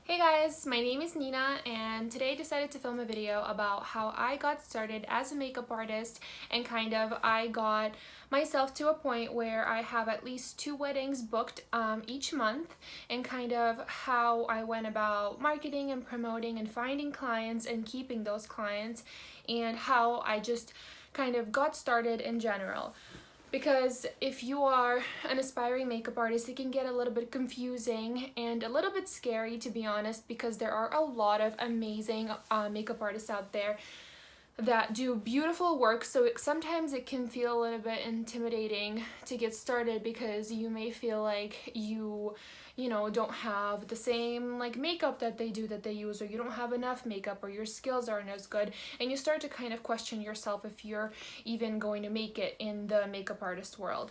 Hey guys, my name is Nina and today I decided to film a video about how I got started as a makeup artist and I got myself to a point where I have at least 2 weddings booked each month, and how I went about marketing and promoting and finding clients and keeping those clients, and how I just got started in general. Because if you are an aspiring makeup artist, it can get a little bit confusing and a little bit scary, to be honest, because there are a lot of amazing makeup artists out there that do beautiful work. So sometimes it can feel a little bit intimidating to get started, because you may feel like you know, don't have the same makeup that they use, or you don't have enough makeup, or your skills aren't as good, and you start to question yourself if you're even going to make it in the makeup artist world.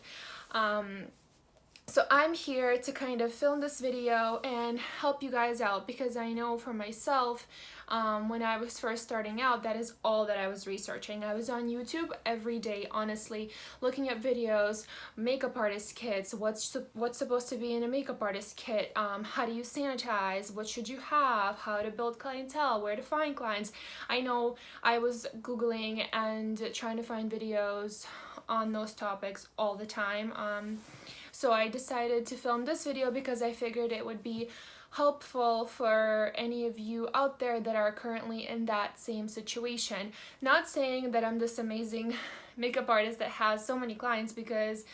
So I'm here to film this video and help you guys out, because I know for myself, when I was first starting out, that is all that I was researching. I was on YouTube every day, honestly, looking at videos, makeup artist kits, what's supposed to be in a makeup artist kit, how do you sanitize, what should you have, how to build clientele, where to find clients. I know I was Googling and trying to find videos on those topics all the time. So I decided to film this video because I figured it would be helpful for any of you out there that are currently in that same situation. Not saying that I'm this amazing makeup artist that has so many clients, because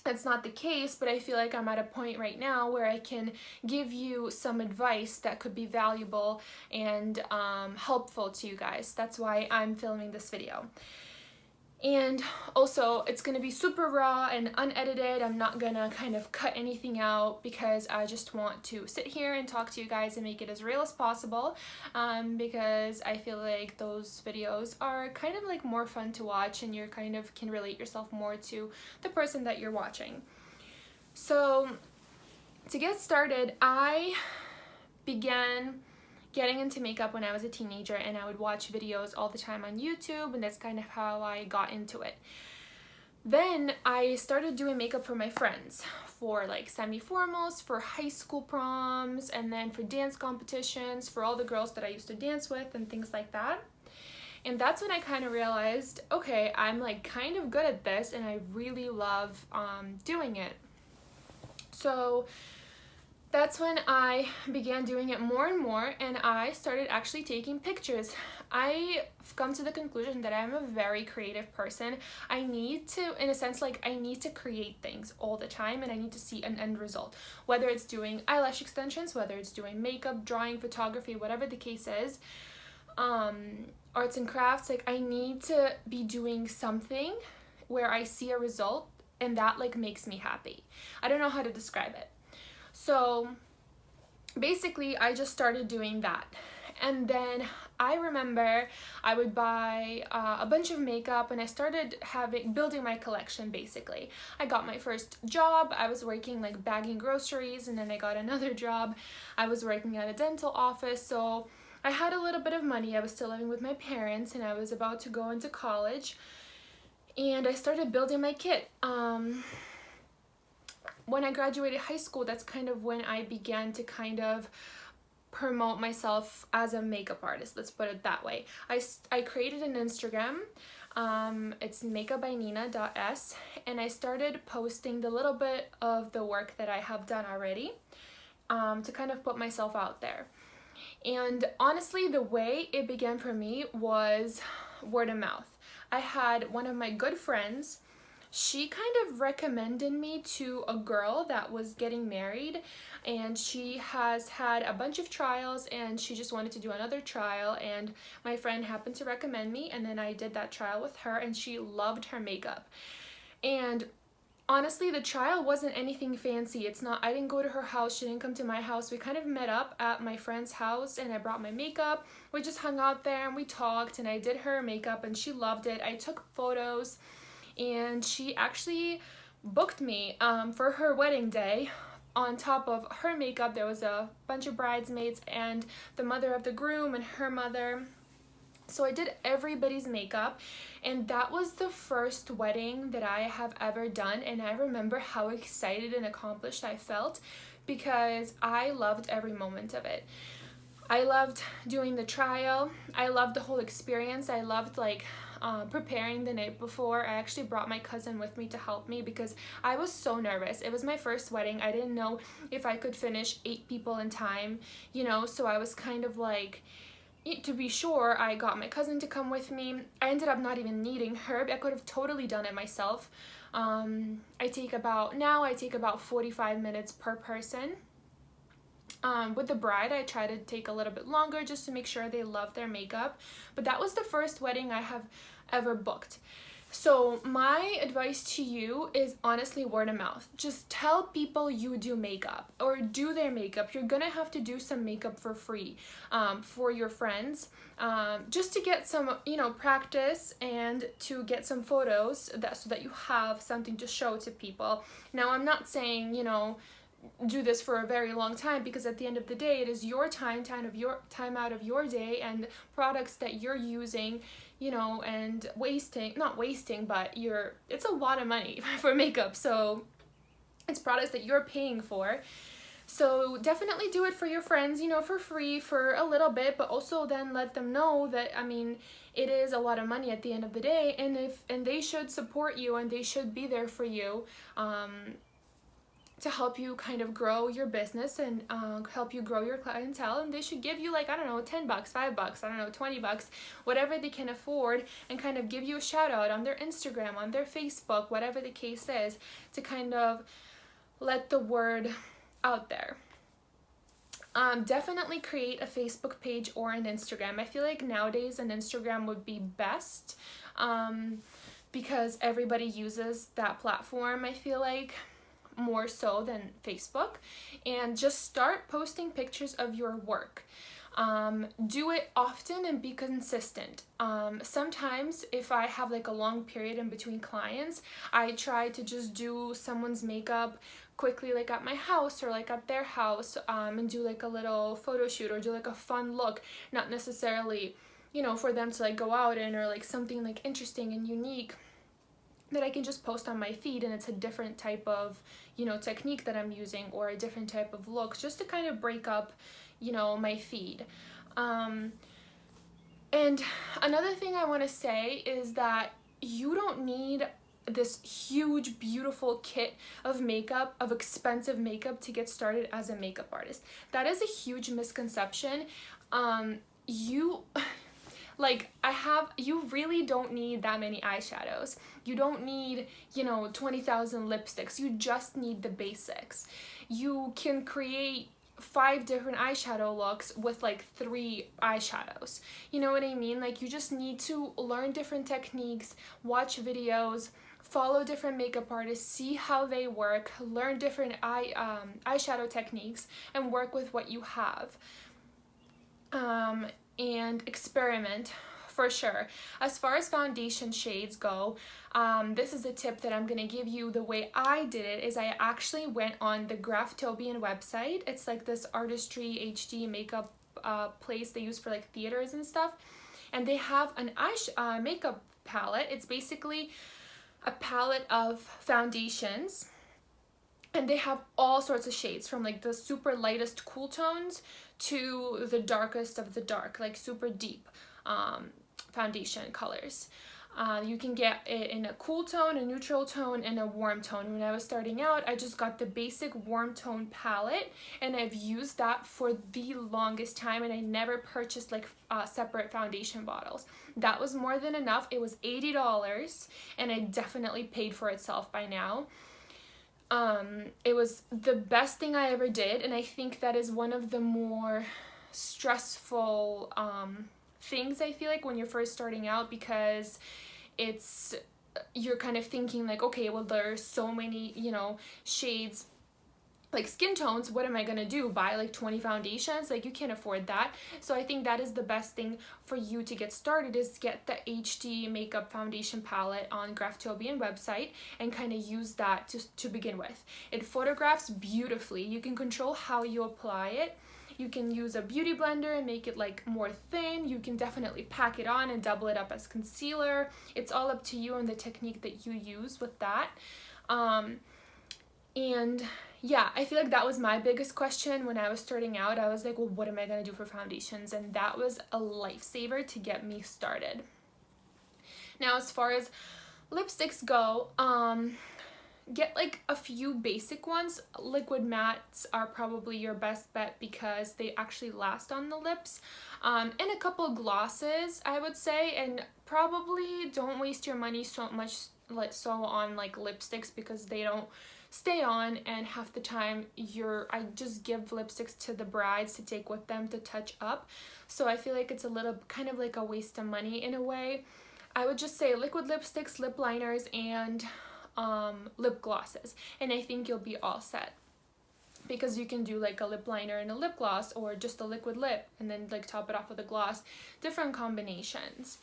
that's not the case, but I feel like I'm at a point right now where I can give you some advice that could be valuable and helpful to you guys. That's why I'm filming this video. And also, it's gonna be super raw and unedited. I'm not gonna cut anything out, because I just want to sit here and talk to you guys and make it as real as possible, because I feel like those videos are more fun to watch, and you can relate yourself more to the person that you're watching. So to get started, I began getting into makeup when I was a teenager, and I would watch videos all the time on YouTube, and that's how I got into it. Then I started doing makeup for my friends, for semi-formals, for high school proms, and then for dance competitions, for all the girls that I used to dance with and things like that. And that's when I realized, okay, I'm good at this, and I really love doing it. So that's when I began doing it more and more, and I started actually taking pictures. I've come to the conclusion that I'm a very creative person. I need to, in a sense, I need to create things all the time, and I need to see an end result. Whether it's doing eyelash extensions, whether it's doing makeup, drawing, photography, whatever the case is, arts and crafts, I need to be doing something where I see a result, and that makes me happy. I don't know how to describe it. So basically, I just started doing that. And then I remember I would buy a bunch of makeup, and I started building my collection. Basically, I got my first job. I was working bagging groceries, and then I got another job. I was working at a dental office, so I had a little bit of money. I was still living with my parents, and I was about to go into college, and I started building my kit. When I graduated high school, that's when I began to promote myself as a makeup artist, let's put it that way. I created an Instagram, it's makeupbynina.s, and I started posting the little bit of the work that I have done already, to put myself out there. And honestly, the way it began for me was word of mouth. I had one of my good friends. She recommended me to a girl that was getting married, and she has had a bunch of trials, and she just wanted to do another trial, and my friend happened to recommend me, and then I did that trial with her, and she loved her makeup. And honestly, the trial wasn't anything fancy. I didn't go to her house, she didn't come to my house. We met up at my friend's house, and I brought my makeup. We just hung out there and we talked, and I did her makeup, and she loved it. I took photos, and she actually booked me for her wedding day. On top of her makeup, there was a bunch of bridesmaids and the mother of the groom and her mother. So I did everybody's makeup, and that was the first wedding that I have ever done, and I remember how excited and accomplished I felt because I loved every moment of it. I loved doing the trial. I loved the whole experience. I loved like preparing the night before. I actually brought my cousin with me to help me because I was so nervous. It was my first wedding. I didn't know if I could finish 8 people in time, you know, so I was kind of like, to be sure, I got my cousin to come with me. I ended up not even needing her. I could have totally done it myself. I take about 45 minutes per person. With the bride, I try to take a little bit longer just to make sure they love their makeup. But that was the first wedding I have ever booked. So my advice to you is honestly word of mouth. Just tell people you do makeup or do their makeup. You're gonna have to do some makeup for free for your friends, just to get some, you know, practice and to get some photos so that you have something to show to people. Now, I'm not saying, you know, do this for a very long time, because at the end of the day it is your time out of your day, and products that you're using, you know, and not wasting, but it's a lot of money for makeup, so it's products that you're paying for. So definitely do it for your friends, you know, for free for a little bit, but also then let them know that, I mean, it is a lot of money at the end of the day, and they should support you and they should be there for you, to help you kind of grow your business and help you grow your clientele. And they should give you, like, I don't know, $10, $5, I don't know, $20, whatever they can afford, and kind of give you a shout out on their Instagram, on their Facebook, whatever the case is, to kind of let the word out there. Definitely create a Facebook page or an Instagram. I feel like nowadays an Instagram would be best, because everybody uses that platform, I feel like, more so than Facebook. And just start posting pictures of your work. Do it often and be consistent. Sometimes if I have like a long period in between clients, I try to just do someone's makeup quickly, like at my house or like at their house, and do like a little photo shoot or do like a fun look, not necessarily, you know, for them to like go out in, or like something like interesting and unique that I can just post on my feed, and it's a different type of, you know, technique that I'm using, or a different type of look, just to kind of break up, you know, my feed. And another thing I want to say is that you don't need this huge, beautiful kit of makeup, of expensive makeup, to get started as a makeup artist. That is a huge misconception. You really don't need that many eyeshadows. You don't need, you know, 20,000 lipsticks. You just need the basics. You can create 5 different eyeshadow looks with like 3 eyeshadows. You know what I mean? Like, you just need to learn different techniques, watch videos, follow different makeup artists, see how they work, learn different eyeshadow techniques, and work with what you have. And experiment, for sure. As far as foundation shades go, this is a tip that I'm gonna give you. The way I did it is I actually went on the Graftobian website. It's like this artistry HD makeup place they use for like theaters and stuff, and they have an makeup palette. It's basically a palette of foundations, and they have all sorts of shades, from like the super lightest cool tones to the darkest of the dark, like super deep foundation colors. You can get it in a cool tone, a neutral tone, and a warm tone. When I was starting out, I just got the basic warm tone palette, and I've used that for the longest time, and I never purchased like separate foundation bottles. That was more than enough. It was $80, and it definitely paid for itself by now. It was the best thing I ever did, and I think that is one of the more stressful things, I feel like, when you're first starting out, because you're kind of thinking like, okay, well, there's so many, you know, shades, like skin tones, what am I gonna do, buy like 20 foundations? Like, you can't afford that. So I think that is the best thing for you to get started, is get the HD makeup foundation palette on Graftobian website and kind of use that to begin with. It photographs beautifully. You can control how you apply it. You can use a beauty blender and make it like more thin. You can definitely pack it on and double it up as concealer. It's all up to you and the technique that you use with that. And yeah, I feel like that was my biggest question when I was starting out. I was like, well, what am I going to do for foundations? And that was a lifesaver to get me started. Now, as far as lipsticks go, get like a few basic ones. Liquid mattes are probably your best bet because they actually last on the lips. And a couple glosses, I would say, and probably don't waste your money so much on like lipsticks because they don't stay on, and half the time I just give lipsticks to the brides to take with them to touch up. So I feel like it's a little kind of like a waste of money in a way. I would just say liquid lipsticks, lip liners, and lip glosses, and I think you'll be all set, because you can do like a lip liner and a lip gloss, or just a liquid lip and then like top it off with a gloss, different combinations.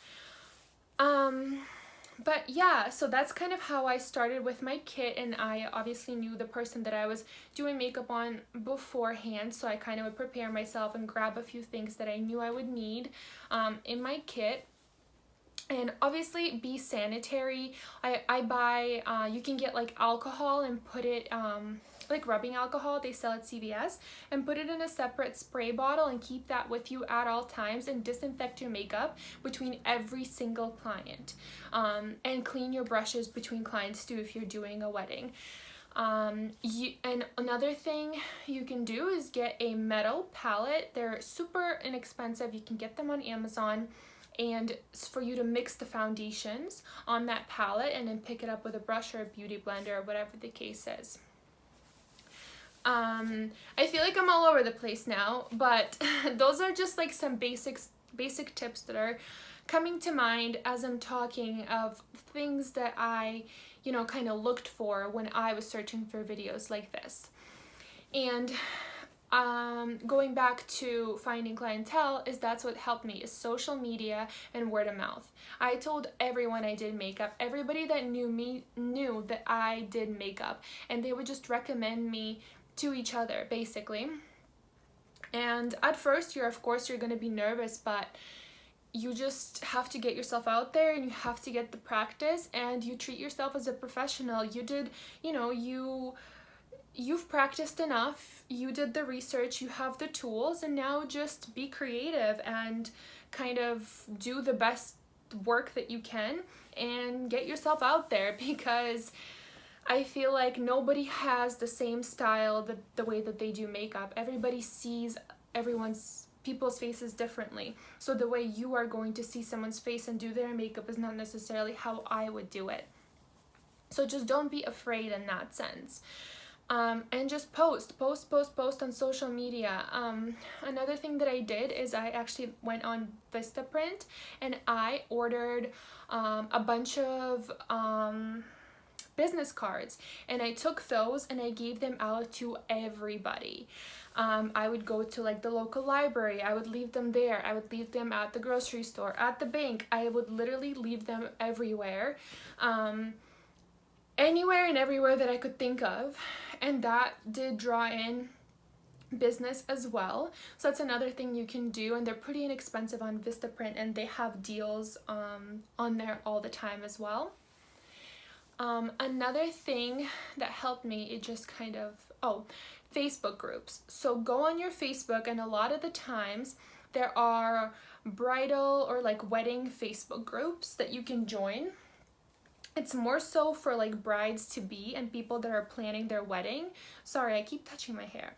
But yeah, so that's kind of how I started with my kit, and I obviously knew the person that I was doing makeup on beforehand, so I kind of would prepare myself and grab a few things that I knew I would need in my kit. And obviously be sanitary. I buy, you can get like alcohol and put it, like rubbing alcohol, they sell at CVS, and put it in a separate spray bottle and keep that with you at all times, and disinfect your makeup between every single client. And clean your brushes between clients too if you're doing a wedding. And another thing you can do is get a metal palette. They're super inexpensive. You can get them on Amazon. And it's for you to mix the foundations on that palette and then pick it up with a brush or a beauty blender or whatever the case is. I feel like I'm all over the place now, but those are just like some basic tips that are coming to mind as I'm talking of things that I, kind of looked for when I was searching for videos like this. And going back to finding clientele, that's what helped me, is social media and word of mouth. I told everyone I did makeup. Everybody that knew me knew that I did makeup, and they would just recommend me to each other basically. And at first you're going to be nervous, but you just have to get yourself out there, and you have to get the practice, and you treat yourself as a professional. You've practiced enough, you did the research, you have the tools, and now just be creative and kind of do the best work that you can and get yourself out there, because I feel like nobody has the same style, the way that they do makeup. Everybody sees people's faces differently. So the way you are going to see someone's face and do their makeup is not necessarily how I would do it. So just don't be afraid in that sense. And just post on social media. Another thing that I did is I actually went on Vistaprint and I ordered a bunch of business cards, and I took those and I gave them out to everybody. I would go to like the local library, I would leave them there, I would leave them at the grocery store, at the bank. I would literally leave them everywhere. Anywhere and everywhere that I could think of, and that did draw in business as well. So that's another thing you can do, and they're pretty inexpensive on Vistaprint, and they have deals on there all the time as well. Another thing that helped me, it just kind of, Facebook groups. So go on your Facebook, and a lot of the times there are bridal or like wedding Facebook groups that you can join. It's more so for like brides to be and people that are planning their wedding. Sorry, I keep touching my hair.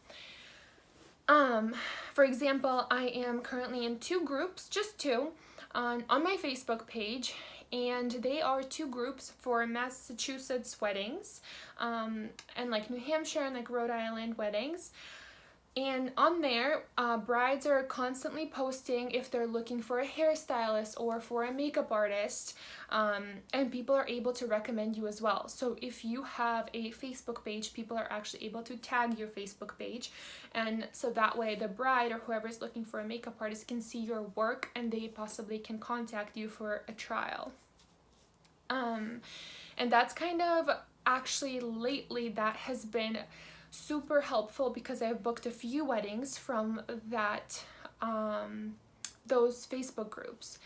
For example, I am currently in 2 groups, just 2, on my Facebook page, and they are 2 groups for Massachusetts weddings, and like New Hampshire and like Rhode Island weddings. And on there, brides are constantly posting if they're looking for a hairstylist or for a makeup artist, and people are able to recommend you as well. So if you have a Facebook page, people are actually able to tag your Facebook page, and so that way the bride or whoever is looking for a makeup artist can see your work, and they possibly can contact you for a trial. And that's kind of actually lately that has been super helpful, because I've booked a few weddings from those Facebook groups.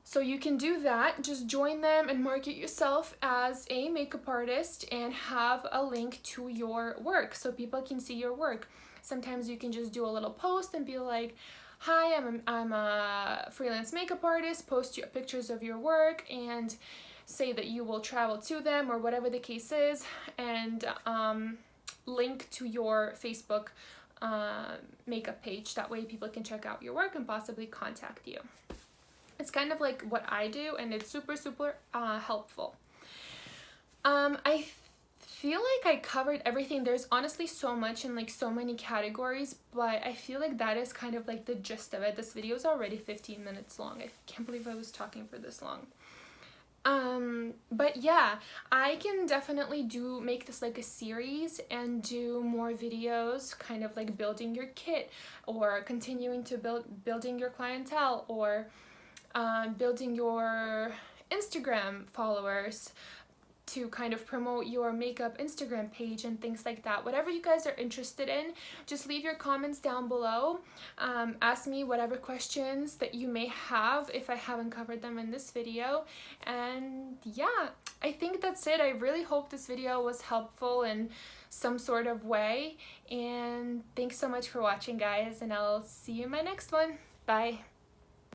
So you can do that, just join them and market yourself as a makeup artist and have a link to your work so people can see your work. Sometimes you can just do a little post and be like, hi, I'm a freelance makeup artist, post your pictures of your work and say that you will travel to them or whatever the case is, and link to your Facebook makeup page. That way people can check out your work and possibly contact you. It's kind of like what I do, and it's super helpful. I feel like I covered everything. There's honestly so much in like so many categories, but I feel like that is kind of like the gist of it. This video is already 15 minutes long. I can't believe I was talking for this long. But yeah, I can definitely make this like a series and do more videos, kind of like building your kit, or continuing to building your clientele, or building your Instagram followers to kind of promote your makeup Instagram page and things like that. Whatever you guys are interested in, just leave your comments down below. Ask me whatever questions that you may have if I haven't covered them in this video. And yeah, I think that's it. I really hope this video was helpful in some sort of way. And thanks so much for watching, guys, and I'll see you in my next one. Bye.